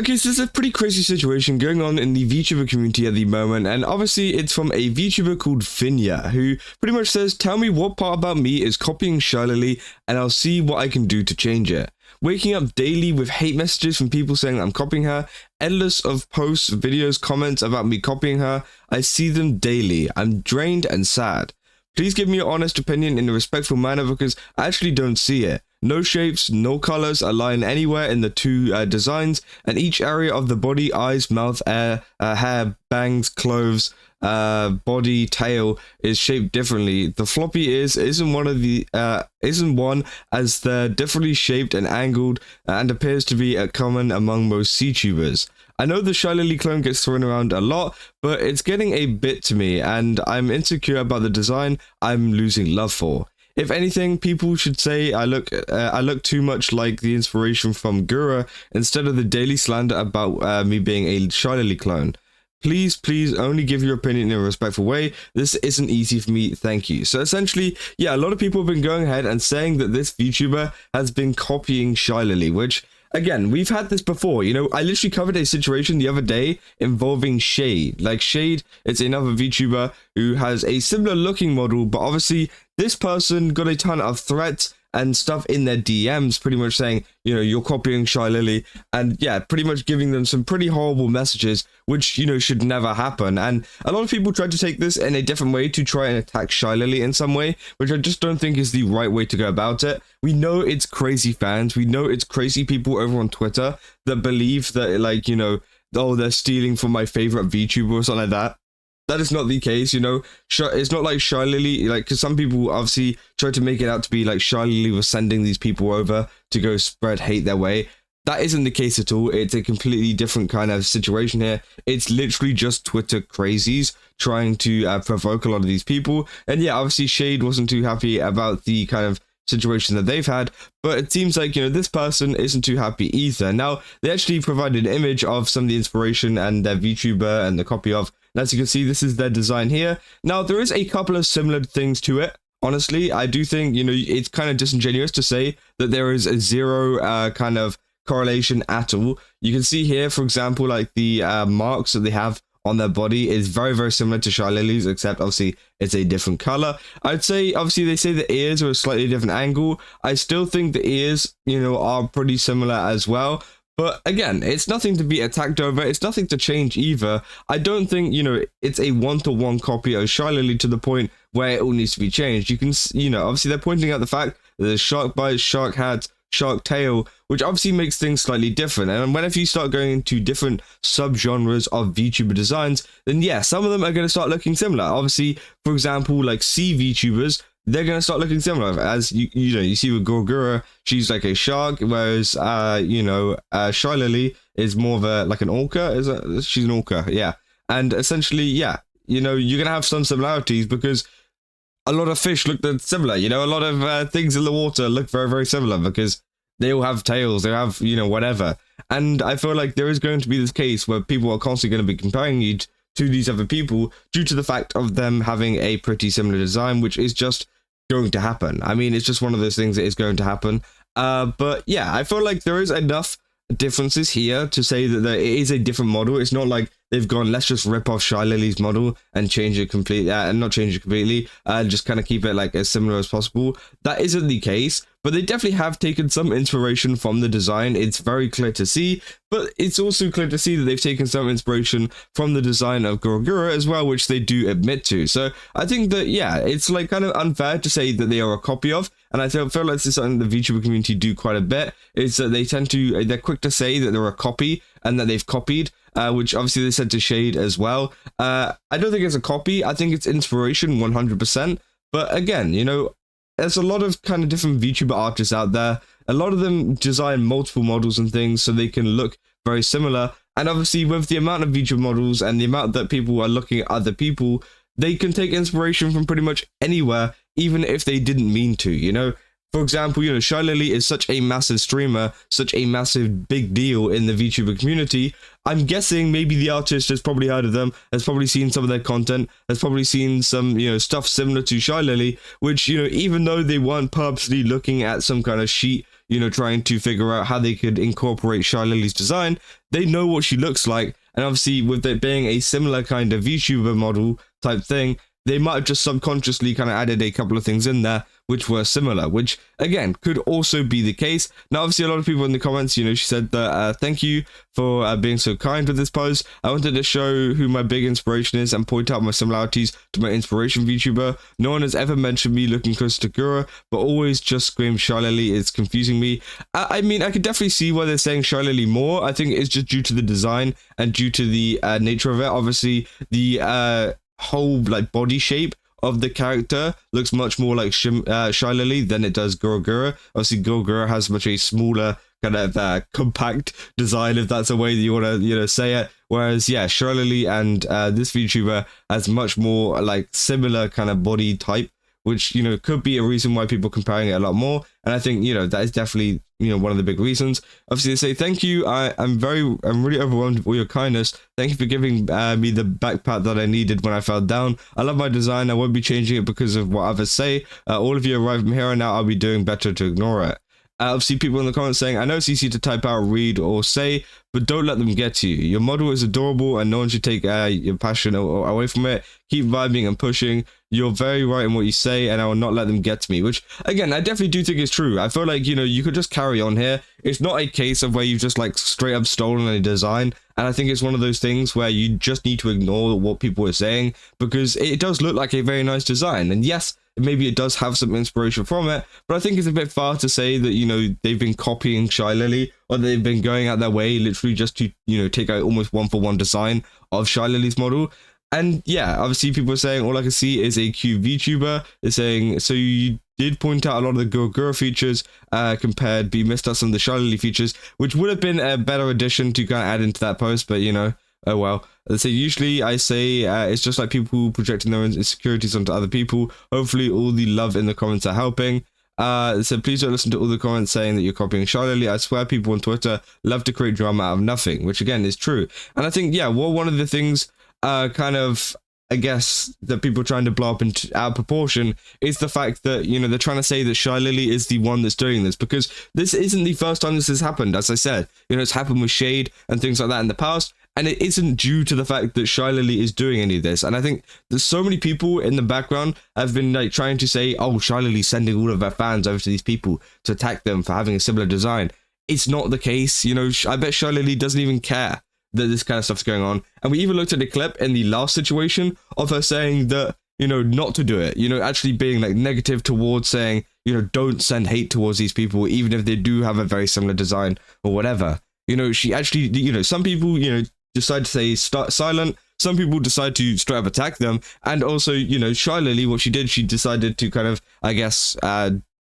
Okay, so there's a pretty crazy situation going on in the VTuber community at the moment, and obviously it's from a VTuber called Finya, who pretty much says, tell me what part about me is copying Shylily, and I'll see what I can do to change it. Waking up daily with hate messages from people saying I'm copying her, endless of posts, videos, comments about me copying her. I see them daily. I'm drained and sad. Please give me your honest opinion in a respectful manner because I actually don't see it. No shapes, no colors align anywhere in the two designs, and each area of the body, eyes, mouth, hair, bangs, clothes, body, tail is shaped differently. The floppy ears isn't one as they're differently shaped and angled and appears to be common among most CTubers. I know the Shylily clone gets thrown around a lot, but it's getting a bit to me, and I'm insecure about the design I'm losing love for. If anything, people should say I look too much like the inspiration from Gura instead of the daily slander about me being a Shylily clone. Please only give your opinion in a respectful way. This isn't easy for me, thank you. So essentially, yeah, a lot of people have been going ahead and saying that this VTuber has been copying Shylily, which, again, we've had this before. You know, I literally covered a situation the other day involving Shade. Like, Shade is another VTuber who has a similar looking model, but obviously this person got a ton of threats and stuff in their DMs, pretty much saying, you know, you're copying Shylily, and yeah, pretty much giving them some pretty horrible messages, which, you know, should never happen. And a lot of people tried to take this in a different way to try and attack Shylily in some way, which I just don't think is the right way to go about it. We know it's crazy fans, we know it's crazy people over on Twitter that believe that, like, you know, oh, they're stealing from my favorite VTuber or something like that. That is not the case, you know. It's not like Shylily, like, because some people obviously try to make it out to be like Shylily was sending these people over to go spread hate their way. That isn't the case at all. It's a completely different kind of situation here. It's literally just Twitter crazies trying to provoke a lot of these people. And yeah, obviously Shade wasn't too happy about the kind of situation that they've had, but it seems like, you know, this person isn't too happy either. Now, they actually provided an image of some of the inspiration and their VTuber and the copy of. And as you can see, this is their design here. Now, there is a couple of similar things to it. Honestly, I do think, you know, it's kind of disingenuous to say that there is a zero kind of correlation at all. You can see here, for example, like the marks that they have on their body is very, very similar to Shylily's, except obviously it's a different color. I'd say, obviously, they say the ears are a slightly different angle. I still think the ears, you know, are pretty similar as well. But again, it's nothing to be attacked over. It's nothing to change either. I don't think, you know, it's a one-to-one copy of Shylily to the point where it all needs to be changed. You can, you know, obviously they're pointing out the fact that there's shark bites, shark hats, shark tail, which obviously makes things slightly different. And whenever you start going into different subgenres of VTuber designs, then yeah, some of them are going to start looking similar. Obviously, for example, like sea VTubers, they're going to start looking similar. As you know, you see with Gorgura, she's like a shark, whereas you know, Shylily is more of a like an orca. She's an orca, yeah. And essentially, yeah, you know, you're gonna have some similarities because a lot of fish look similar. You know, a lot of things in the water look very, very similar because they all have tails. They have, you know, whatever. And I feel like there is going to be this case where people are constantly going to be comparing you to these other people due to the fact of them having a pretty similar design, which is just going to happen. I mean, it's just one of those things that is going to happen. But yeah, I feel like there is enough differences here to say that it is a different model. It's not like they've gone, let's just rip off Shylily's model and change it completely, and not change it completely, just kind of keep it like as similar as possible. That isn't the case, but they definitely have taken some inspiration from the design. It's very clear to see, but it's also clear to see that they've taken some inspiration from the design of Gorgura as well, which they do admit to. So I think that, yeah, it's like kind of unfair to say that they are a copy of, and I feel like this is something the VTuber community do quite a bit, is that they tend to, they're quick to say that they're a copy and that they've copied, which obviously they said to Shade as well. I don't think it's a copy. I think it's inspiration 100%. But again, you know, there's a lot of kind of different VTuber artists out there. A lot of them design multiple models and things so they can look very similar. And obviously with the amount of VTuber models and the amount that people are looking at other people, they can take inspiration from pretty much anywhere, even if they didn't mean to, you know? For example, you know, Shylily is such a massive streamer, such a massive big deal in the VTuber community. I'm guessing maybe the artist has probably heard of them, has probably seen some of their content, has probably seen some, you know, stuff similar to Shylily, which, you know, even though they weren't purposely looking at some kind of sheet, trying to figure out how they could incorporate Shylily's design. They know what she looks like, and obviously with it being a similar kind of VTuber model type thing, they might have just subconsciously kind of added a couple of things in there which were similar, which again could also be the case. Now obviously a lot of people in the comments, she said that thank you for being so kind with this post. I wanted to show who my big inspiration is and point out my similarities to my inspiration VTuber. No one has ever mentioned me looking close to Gura, but always just scream Shylily. It's confusing me. I mean, I could definitely see why they're saying Shylily more. I think it's just due to the design and due to the nature of it. Obviously the whole body shape of the character looks much more like Shylily than it does Gura. Obviously Gura has much a smaller kind of compact design, if that's a way that you want to say it, whereas yeah, Shylily and this VTuber has much more similar kind of body type, which could be a reason why people are comparing it a lot more. And I think that is definitely one of the big reasons. Obviously they say thank you, I'm really overwhelmed with all your kindness. Thank you for giving me the back pat that I needed when I fell down. I love my design. I won't be changing it because of what others say. All of you arrive from here on out, I'll be doing better to ignore it. Obviously people in the comments saying, I know it's easy to type out, read or say, but don't let them get to you. Your model is adorable and no one should take your passion away from it. Keep vibing and pushing. You're very right in what you say and I will not let them get to me, which again, I definitely do think is true. I feel like, you could just carry on here. It's not a case of where you've just straight up stolen a design. And I think it's one of those things where you just need to ignore what people are saying because it does look like a very nice design. And yes, maybe it does have some inspiration from it, but I think it's a bit far to say that, they've been copying Shylily or they've been going out their way literally just to, take out almost one-for-one design of Shylily's model. And yeah, obviously people are saying all I can see is a cute VTuber. They're saying, so you did point out a lot of the Gura features compared, but you missed out some of the Shylily features, which would have been a better addition to kind of add into that post, but oh well. So usually I say it's just like people projecting their own insecurities onto other people. Hopefully all the love in the comments are helping. So please don't listen to all the comments saying that you're copying Shylily. I swear people on Twitter love to create drama out of nothing, which again is true. And I think, yeah, one of the things kind of, I guess, that people are trying to blow up out of proportion is the fact that, they're trying to say that Shylily is the one that's doing this, because this isn't the first time this has happened. As I said, it's happened with Shade and things like that in the past. And it isn't due to the fact that Shylily is doing any of this. And I think there's so many people in the background have been trying to say, oh, Shylily's sending all of her fans over to these people to attack them for having a similar design. It's not the case. I bet Shylily doesn't even care that this kind of stuff's going on. And we even looked at a clip in the last situation of her saying that, not to do it, actually being negative towards saying, don't send hate towards these people, even if they do have a very similar design or whatever. She actually, some people, decide to stay silent. Some people decide to straight up attack them. And also, Shylily, what she did, she decided to kind of, I guess,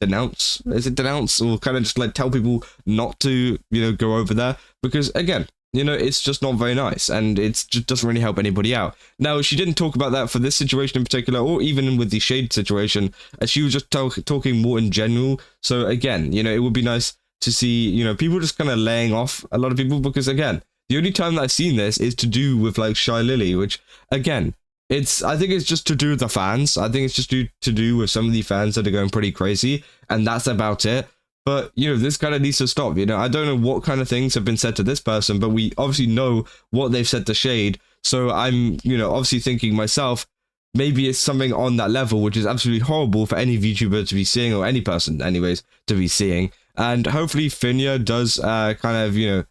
denounce. Is it denounce? Or kind of just tell people not to, go over there. Because again, it's just not very nice, and it just doesn't really help anybody out. Now, she didn't talk about that for this situation in particular, or even with the Shade situation, as she was just talking more in general. So again, it would be nice to see, people just kind of laying off a lot of people, because again, the only time that I've seen this is to do with Shylily, which again, I think it's just to do with the fans. I think it's just to do with some of the fans that are going pretty crazy, and that's about it. But, this kind of needs to stop. I don't know what kind of things have been said to this person, but we obviously know what they've said to Shade. So I'm, obviously thinking myself, maybe it's something on that level, which is absolutely horrible for any VTuber to be seeing, or any person, anyways, to be seeing. And hopefully Finya does kind of,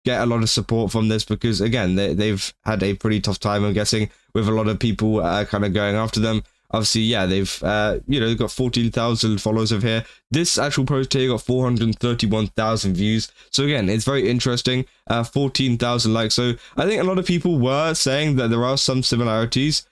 get a lot of support from this, because again, they've had a pretty tough time, I'm guessing, with a lot of people kind of going after them. Obviously, yeah, they've they've got 14,000 followers over here. This actual post here got 431,000 views. So again, it's very interesting. 14,000 likes. So I think a lot of people were saying that there are some similarities,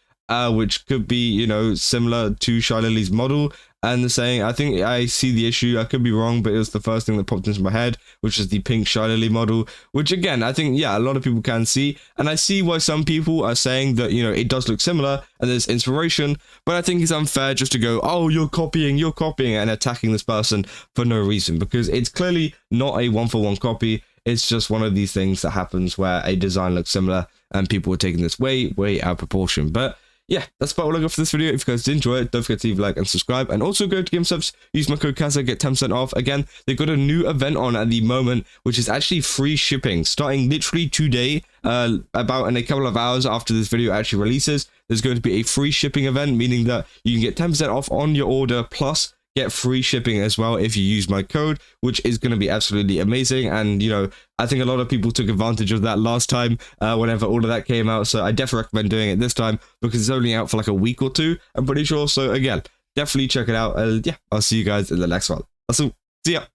which could be, similar to Shylily's model. And they're saying, I think I see the issue. I could be wrong, but it was the first thing that popped into my head, which is the pink Shylily model, which again, I think, yeah, a lot of people can see. And I see why some people are saying that, it does look similar and there's inspiration, but I think it's unfair just to go, oh, you're copying and attacking this person for no reason, because it's clearly not a one-for-one copy. It's just one of these things that happens where a design looks similar and people are taking this way out of proportion. But yeah, that's about all I got for this video. If you guys did enjoy it, don't forget to leave a like and subscribe. And also go to GameSubs, use my code Kazza, get 10% off. Again, they've got a new event on at the moment, which is actually free shipping, starting literally today, about in a couple of hours after this video actually releases. There's going to be a free shipping event, meaning that you can get 10% off on your order, plus get free shipping as well if you use my code, which is going to be absolutely amazing. And, you know, I think a lot of people took advantage of that last time whenever all of that came out. So I definitely recommend doing it this time because it's only out for like a week or two, I'm pretty sure. So again, definitely check it out. Yeah, I'll see you guys in the next one. Awesome. See ya.